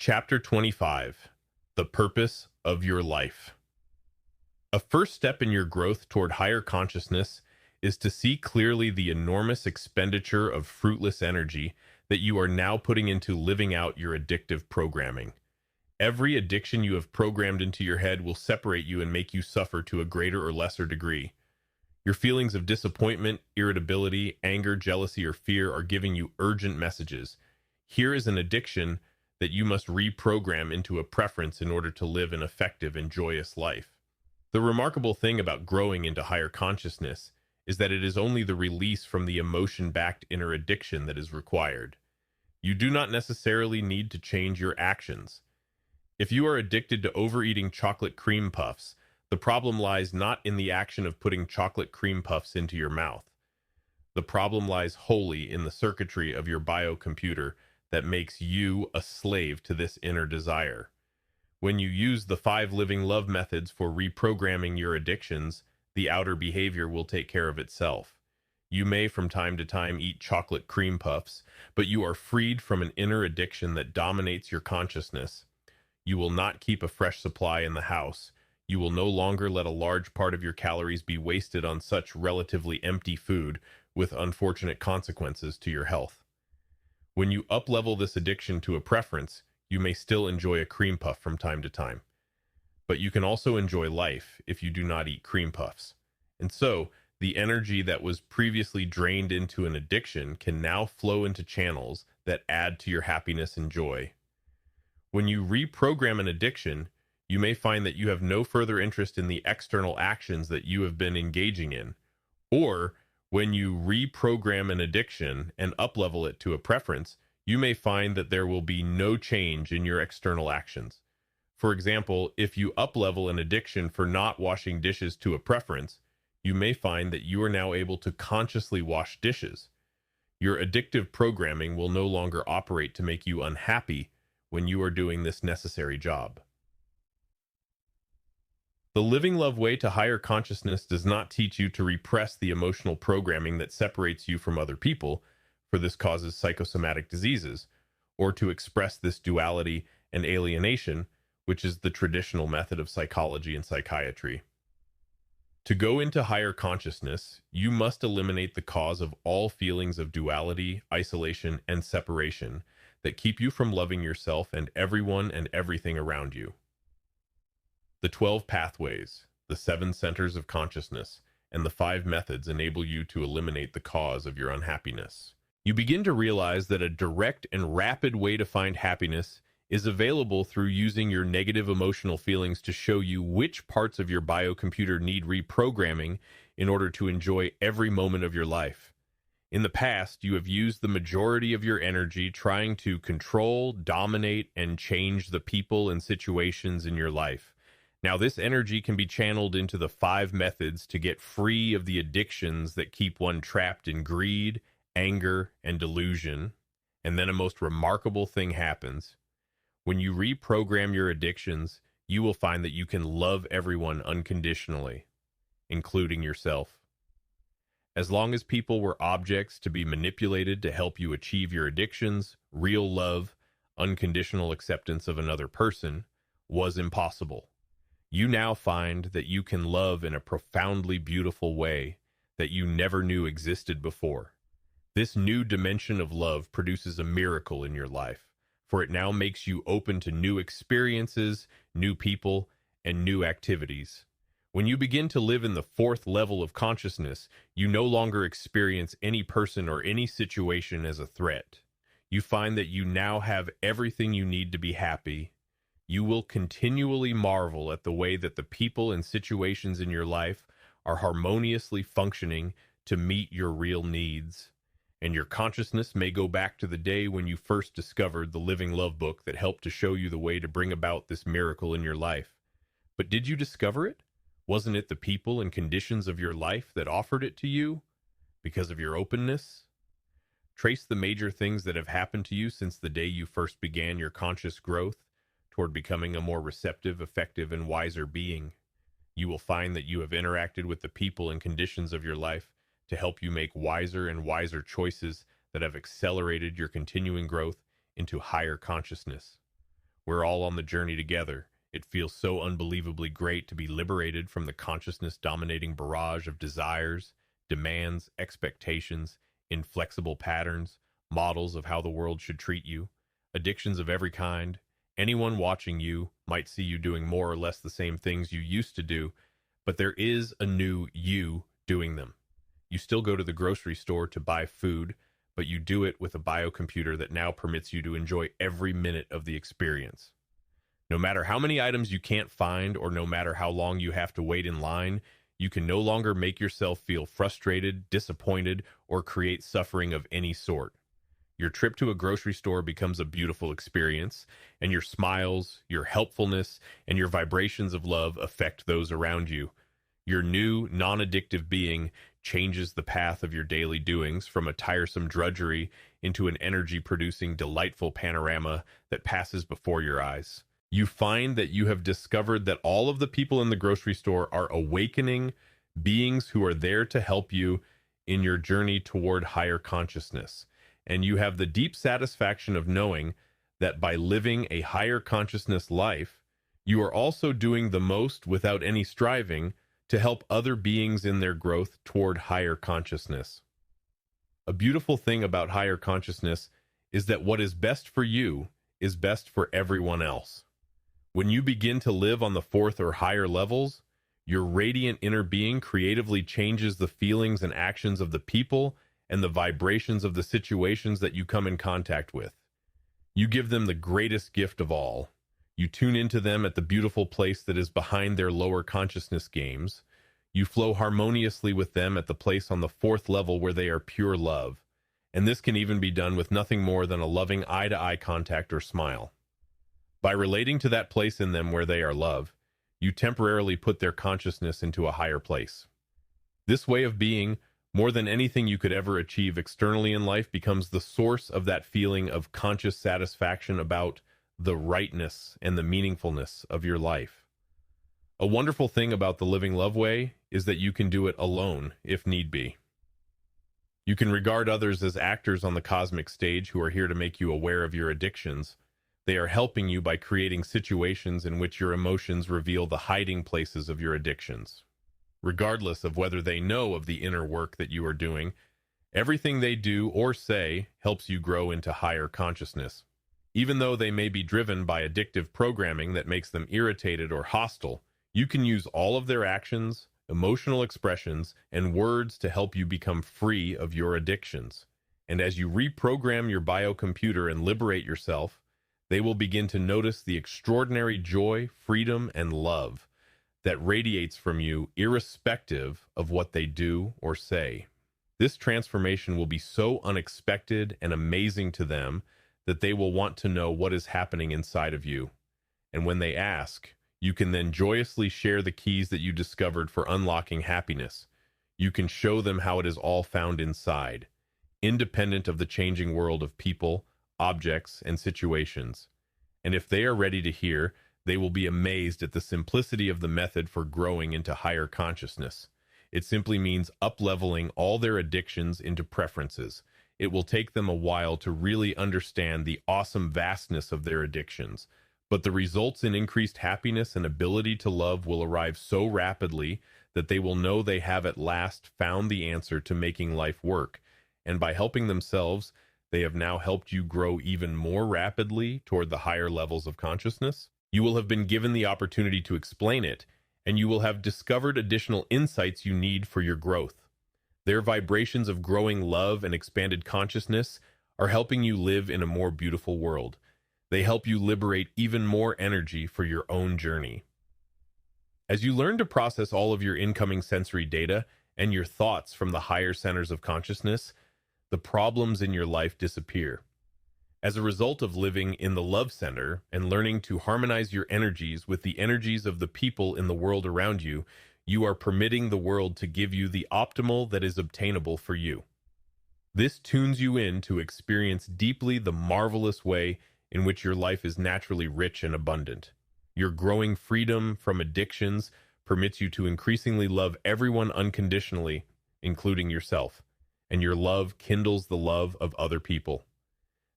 Chapter 25: The Purpose of Your Life. A first step in your growth toward higher consciousness is to see clearly the enormous expenditure of fruitless energy that you are now putting into living out your addictive programming. Every addiction you have programmed into your head will separate you and make you suffer to a greater or lesser degree. Your feelings of disappointment, irritability, anger, jealousy, or fear are giving you urgent messages. Here is an addiction that you must reprogram into a preference in order to live an effective and joyous life. The remarkable thing about growing into higher consciousness is that it is only the release from the emotion-backed inner addiction that is required. You do not necessarily need to change your actions. If you are addicted to overeating chocolate cream puffs, the problem lies not in the action of putting chocolate cream puffs into your mouth. The problem lies wholly in the circuitry of your biocomputer that makes you a slave to this inner desire. When you use the 5 living love methods for reprogramming your addictions, the outer behavior will take care of itself. You may from time to time eat chocolate cream puffs, but you are freed from an inner addiction that dominates your consciousness. You will not keep a fresh supply in the house. You will no longer let a large part of your calories be wasted on such relatively empty food, with unfortunate consequences to your health. When you up-level this addiction to a preference, you may still enjoy a cream puff from time to time. But you can also enjoy life if you do not eat cream puffs. And so, the energy that was previously drained into an addiction can now flow into channels that add to your happiness and joy. When you reprogram an addiction, you may find that you have no further interest in the external actions that you have been engaging in. Or, when you reprogram an addiction and uplevel it to a preference, you may find that there will be no change in your external actions. For example, if you uplevel an addiction for not washing dishes to a preference, you may find that you are now able to consciously wash dishes. Your addictive programming will no longer operate to make you unhappy when you are doing this necessary job. The Living Love Way to Higher Consciousness does not teach you to repress the emotional programming that separates you from other people, for this causes psychosomatic diseases, or to express this duality and alienation, which is the traditional method of psychology and psychiatry. To go into higher consciousness, you must eliminate the cause of all feelings of duality, isolation, and separation that keep you from loving yourself and everyone and everything around you. The 12 pathways, the 7 centers of consciousness, and the 5 methods enable you to eliminate the cause of your unhappiness. You begin to realize that a direct and rapid way to find happiness is available through using your negative emotional feelings to show you which parts of your biocomputer need reprogramming in order to enjoy every moment of your life. In the past, you have used the majority of your energy trying to control, dominate, and change the people and situations in your life. Now, this energy can be channeled into the 5 methods to get free of the addictions that keep one trapped in greed, anger, and delusion. And then a most remarkable thing happens. When you reprogram your addictions, you will find that you can love everyone unconditionally, including yourself. As long as people were objects to be manipulated to help you achieve your addictions, real love, unconditional acceptance of another person, was impossible. You now find that you can love in a profoundly beautiful way that you never knew existed before. This new dimension of love produces a miracle in your life, for it now makes you open to new experiences, new people, and new activities. When you begin to live in the 4th level of consciousness, you no longer experience any person or any situation as a threat. You find that you now have everything you need to be happy. You will continually marvel at the way that the people and situations in your life are harmoniously functioning to meet your real needs. And your consciousness may go back to the day when you first discovered the Living Love book that helped to show you the way to bring about this miracle in your life. But did you discover it? Wasn't it the people and conditions of your life that offered it to you because of your openness? Trace the major things that have happened to you since the day you first began your conscious growth toward becoming a more receptive, effective, and wiser being. You will find that you have interacted with the people and conditions of your life to help you make wiser and wiser choices that have accelerated your continuing growth into higher consciousness. We're all on the journey together. It feels so unbelievably great to be liberated from the consciousness dominating barrage of desires, demands, expectations, inflexible patterns, models of how the world should treat you, addictions of every kind. Anyone watching you might see you doing more or less the same things you used to do, but there is a new you doing them. You still go to the grocery store to buy food, but you do it with a biocomputer that now permits you to enjoy every minute of the experience. No matter how many items you can't find or no matter how long you have to wait in line, you can no longer make yourself feel frustrated, disappointed, or create suffering of any sort. Your trip to a grocery store becomes a beautiful experience, and your smiles, your helpfulness, and your vibrations of love affect those around you. Your new, non-addictive being changes the path of your daily doings from a tiresome drudgery into an energy-producing, delightful panorama that passes before your eyes. You find that you have discovered that all of the people in the grocery store are awakening beings who are there to help you in your journey toward higher consciousness. And you have the deep satisfaction of knowing that by living a higher consciousness life, you are also doing the most without any striving to help other beings in their growth toward higher consciousness. A beautiful thing about higher consciousness is that what is best for you is best for everyone else. When you begin to live on the fourth or higher levels, your radiant inner being creatively changes the feelings and actions of the people and the vibrations of the situations that you come in contact with. You give them the greatest gift of all. You tune into them at the beautiful place that is behind their lower consciousness games. You flow harmoniously with them at the place on the fourth level where they are pure love. And this can even be done with nothing more than a loving eye-to-eye contact or smile. By relating to that place in them where they are love, you temporarily put their consciousness into a higher place. This way of being, more than anything you could ever achieve externally in life, becomes the source of that feeling of conscious satisfaction about the rightness and the meaningfulness of your life. A wonderful thing about the Living Love Way is that you can do it alone, if need be. You can regard others as actors on the cosmic stage who are here to make you aware of your addictions. They are helping you by creating situations in which your emotions reveal the hiding places of your addictions. Regardless of whether they know of the inner work that you are doing, everything they do or say helps you grow into higher consciousness. Even though they may be driven by addictive programming that makes them irritated or hostile, you can use all of their actions, emotional expressions, and words to help you become free of your addictions. And as you reprogram your biocomputer and liberate yourself, they will begin to notice the extraordinary joy, freedom, and love that radiates from you irrespective of what they do or say. This transformation will be so unexpected and amazing to them that they will want to know what is happening inside of you. And when they ask, you can then joyously share the keys that you discovered for unlocking happiness. You can show them how it is all found inside, independent of the changing world of people, objects, and situations. And if they are ready to hear, they will be amazed at the simplicity of the method for growing into higher consciousness. It simply means up-leveling all their addictions into preferences. It will take them a while to really understand the awesome vastness of their addictions, but the results in increased happiness and ability to love will arrive so rapidly that they will know they have at last found the answer to making life work, and by helping themselves, they have now helped you grow even more rapidly toward the higher levels of consciousness. You will have been given the opportunity to explain it, and you will have discovered additional insights you need for your growth. Their vibrations of growing love and expanded consciousness are helping you live in a more beautiful world. They help you liberate even more energy for your own journey. As you learn to process all of your incoming sensory data and your thoughts from the higher centers of consciousness, the problems in your life disappear. As a result of living in the love center and learning to harmonize your energies with the energies of the people in the world around you, you are permitting the world to give you the optimal that is obtainable for you. This tunes you in to experience deeply the marvelous way in which your life is naturally rich and abundant. Your growing freedom from addictions permits you to increasingly love everyone unconditionally, including yourself, and your love kindles the love of other people.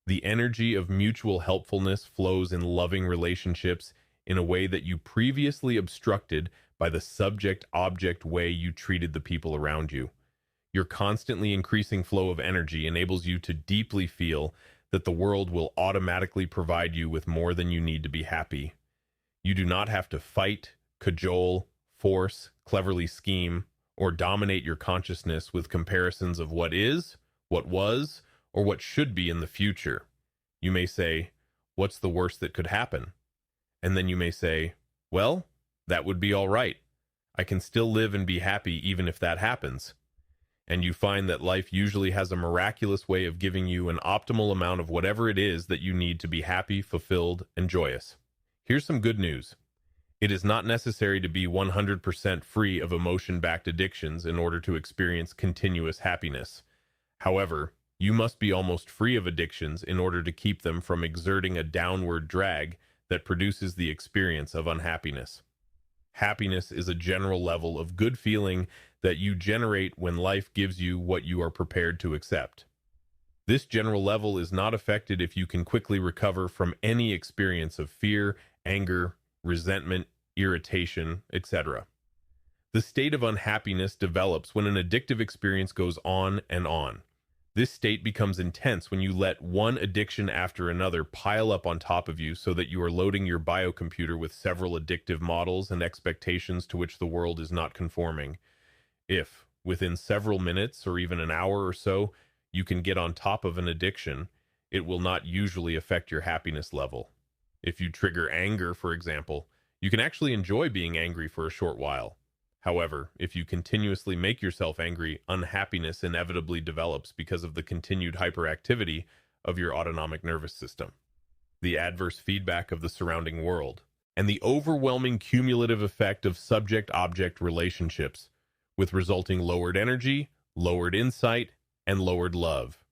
The energy of mutual helpfulness flows in loving relationships in a way that you previously obstructed by the subject-object way you treated the people around you. Your constantly increasing flow of energy enables you to deeply feel that the world will automatically provide you with more than you need to be happy. You do not have to fight, cajole, force, cleverly scheme, or dominate your consciousness with comparisons of what is, what was, or what should be in the future. You may say, "What's the worst that could happen?" And then you may say, "Well, that would be all right. I can still live and be happy even if that happens." And you find that life usually has a miraculous way of giving you an optimal amount of whatever it is that you need to be happy, fulfilled, and joyous. Here's some good news. It is not necessary to be 100% free of emotion-backed addictions in order to experience continuous happiness. However, you must be almost free of addictions in order to keep them from exerting a downward drag that produces the experience of unhappiness. Happiness is a general level of good feeling that you generate when life gives you what you are prepared to accept. This general level is not affected if you can quickly recover from any experience of fear, anger, resentment, irritation, etc. The state of unhappiness develops when an addictive experience goes on and on. This state becomes intense when you let one addiction after another pile up on top of you so that you are loading your biocomputer with several addictive models and expectations to which the world is not conforming. If, within several minutes or even an hour or so, you can get on top of an addiction, it will not usually affect your happiness level. If you trigger anger, for example, you can actually enjoy being angry for a short while. However, if you continuously make yourself angry, unhappiness inevitably develops because of the continued hyperactivity of your autonomic nervous system, the adverse feedback of the surrounding world, and the overwhelming cumulative effect of subject-object relationships, with resulting lowered energy, lowered insight, and lowered love.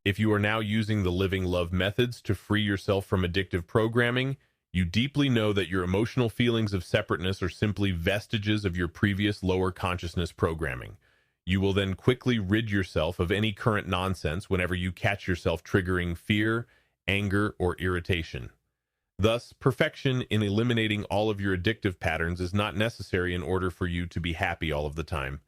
If you are now using the living love methods to free yourself from addictive programming, you deeply know that your emotional feelings of separateness are simply vestiges of your previous lower consciousness programming. You will then quickly rid yourself of any current nonsense whenever you catch yourself triggering fear, anger, or irritation. Thus, perfection in eliminating all of your addictive patterns is not necessary in order for you to be happy all of the time.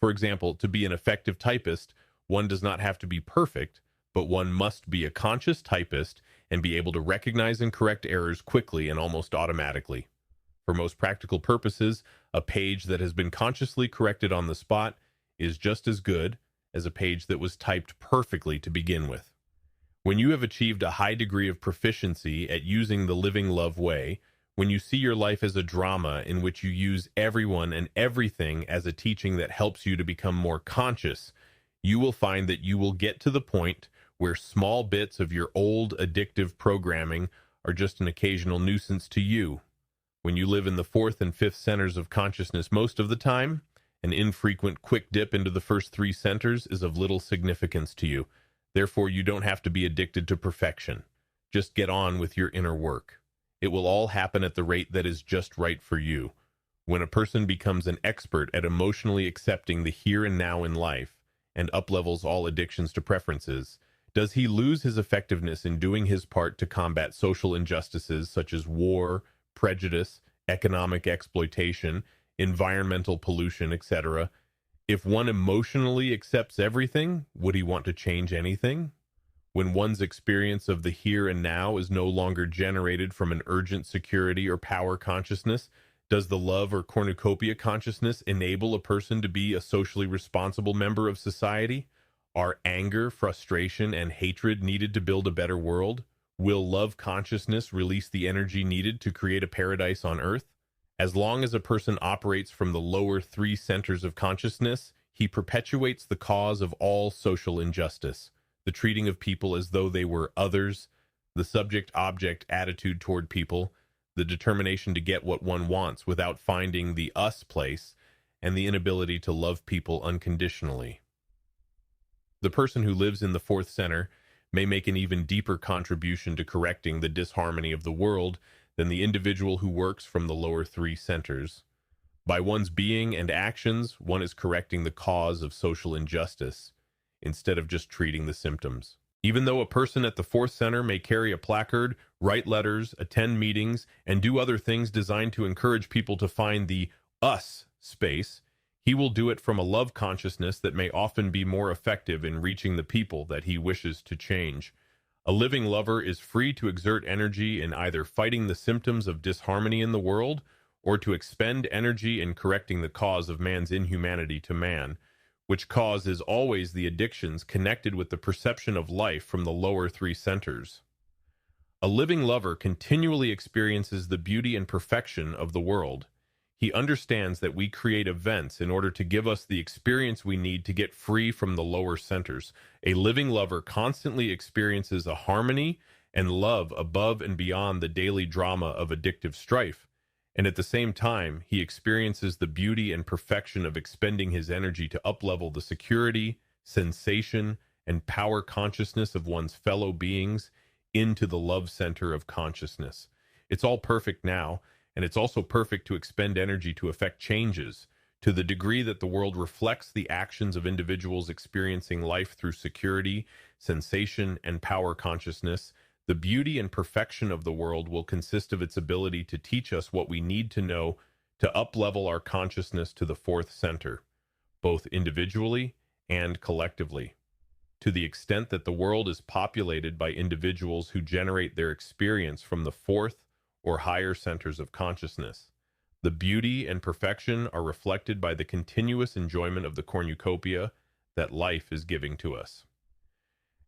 For example, to be an effective typist, one does not have to be perfect, but one must be a conscious typist and be able to recognize and correct errors quickly and almost automatically. For most practical purposes, a page that has been consciously corrected on the spot is just as good as a page that was typed perfectly to begin with. When you have achieved a high degree of proficiency at using the living love way, when you see your life as a drama in which you use everyone and everything as a teaching that helps you to become more conscious, you will find that you will get to the point where small bits of your old addictive programming are just an occasional nuisance to you. When you live in the fourth and fifth centers of consciousness most of the time, an infrequent quick dip into the first three centers is of little significance to you. Therefore, you don't have to be addicted to perfection. Just get on with your inner work. It will all happen at the rate that is just right for you. When a person becomes an expert at emotionally accepting the here and now in life and uplevels all addictions to preferences, does he lose his effectiveness in doing his part to combat social injustices such as war, prejudice, economic exploitation, environmental pollution, etc.? If one emotionally accepts everything, would he want to change anything? When one's experience of the here and now is no longer generated from an urgent security or power consciousness, does the love or cornucopia consciousness enable a person to be a socially responsible member of society? Are anger, frustration, and hatred needed to build a better world? Will love consciousness release the energy needed to create a paradise on earth? As long as a person operates from the lower three centers of consciousness, he perpetuates the cause of all social injustice, the treating of people as though they were others, the subject-object attitude toward people, the determination to get what one wants without finding the us place, and the inability to love people unconditionally. The person who lives in the fourth center may make an even deeper contribution to correcting the disharmony of the world than the individual who works from the lower three centers. By one's being and actions, one is correcting the cause of social injustice, instead of just treating the symptoms. Even though a person at the fourth center may carry a placard, write letters, attend meetings, and do other things designed to encourage people to find the us space, he will do it from a love consciousness that may often be more effective in reaching the people that he wishes to change. A living lover is free to exert energy in either fighting the symptoms of disharmony in the world or to expend energy in correcting the cause of man's inhumanity to man, which cause is always the addictions connected with the perception of life from the lower three centers. A living lover continually experiences the beauty and perfection of the world. He understands that we create events in order to give us the experience we need to get free from the lower centers. A living lover constantly experiences a harmony and love above and beyond the daily drama of addictive strife, and at the same time, he experiences the beauty and perfection of expending his energy to uplevel the security, sensation, and power consciousness of one's fellow beings into the love center of consciousness. It's all perfect now, and it's also perfect to expend energy to effect changes. To the degree that the world reflects the actions of individuals experiencing life through security, sensation, and power consciousness, the beauty and perfection of the world will consist of its ability to teach us what we need to know to uplevel our consciousness to the fourth center, both individually and collectively. To the extent that the world is populated by individuals who generate their experience from the fourth or higher centers of consciousness, the beauty and perfection are reflected by the continuous enjoyment of the cornucopia that life is giving to us.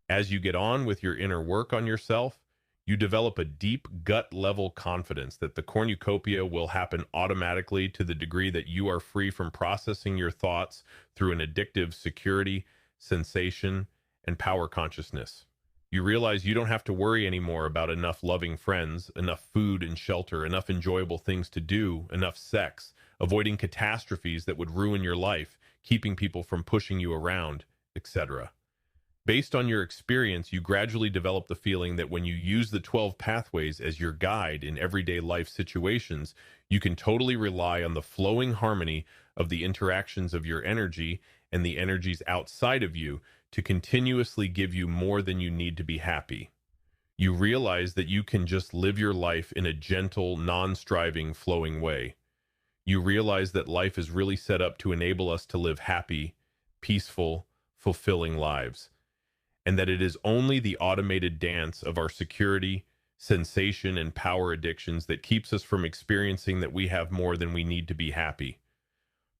As you get on with your inner work on yourself, you develop a deep gut-level confidence that the cornucopia will happen automatically to the degree that you are free from processing your thoughts through an addictive security, sensation, and power consciousness. You realize you don't have to worry anymore about enough loving friends, enough food and shelter, enough enjoyable things to do, enough sex, avoiding catastrophes that would ruin your life, keeping people from pushing you around, etc. Based on your experience, you gradually develop the feeling that when you use the 12 pathways as your guide in everyday life situations, you can totally rely on the flowing harmony of the interactions of your energy and the energies outside of you to continuously give you more than you need to be happy. You realize that you can just live your life in a gentle, non-striving, flowing way. You realize that life is really set up to enable us to live happy, peaceful, fulfilling lives, and that it is only the automated dance of our security, sensation, and power addictions that keeps us from experiencing that we have more than we need to be happy.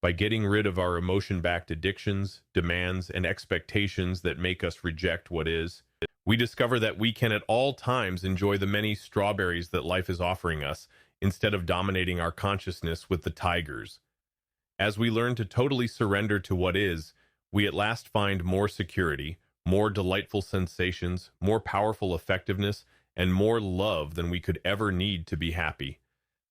By getting rid of our emotion-backed addictions, demands, and expectations that make us reject what is, we discover that we can at all times enjoy the many strawberries that life is offering us, instead of dominating our consciousness with the tigers. As we learn to totally surrender to what is, we at last find more security, more delightful sensations, more powerful effectiveness, and more love than we could ever need to be happy.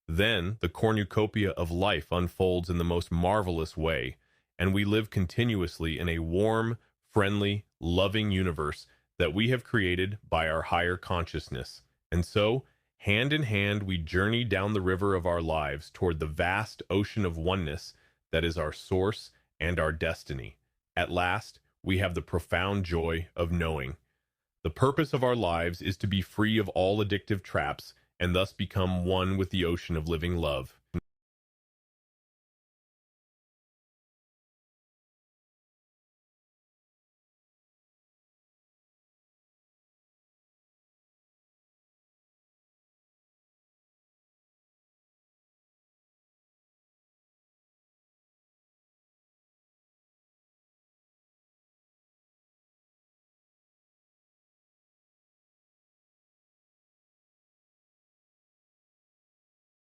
Then the cornucopia of life unfolds in the most marvelous way, and we live continuously in a warm, friendly, loving universe that we have created by our higher consciousness. And so, hand in hand, we journey down the river of our lives toward the vast ocean of oneness that is our source and our destiny. At last, we have the profound joy of knowing. The purpose of our lives is to be free of all addictive traps and thus become one with the ocean of living love.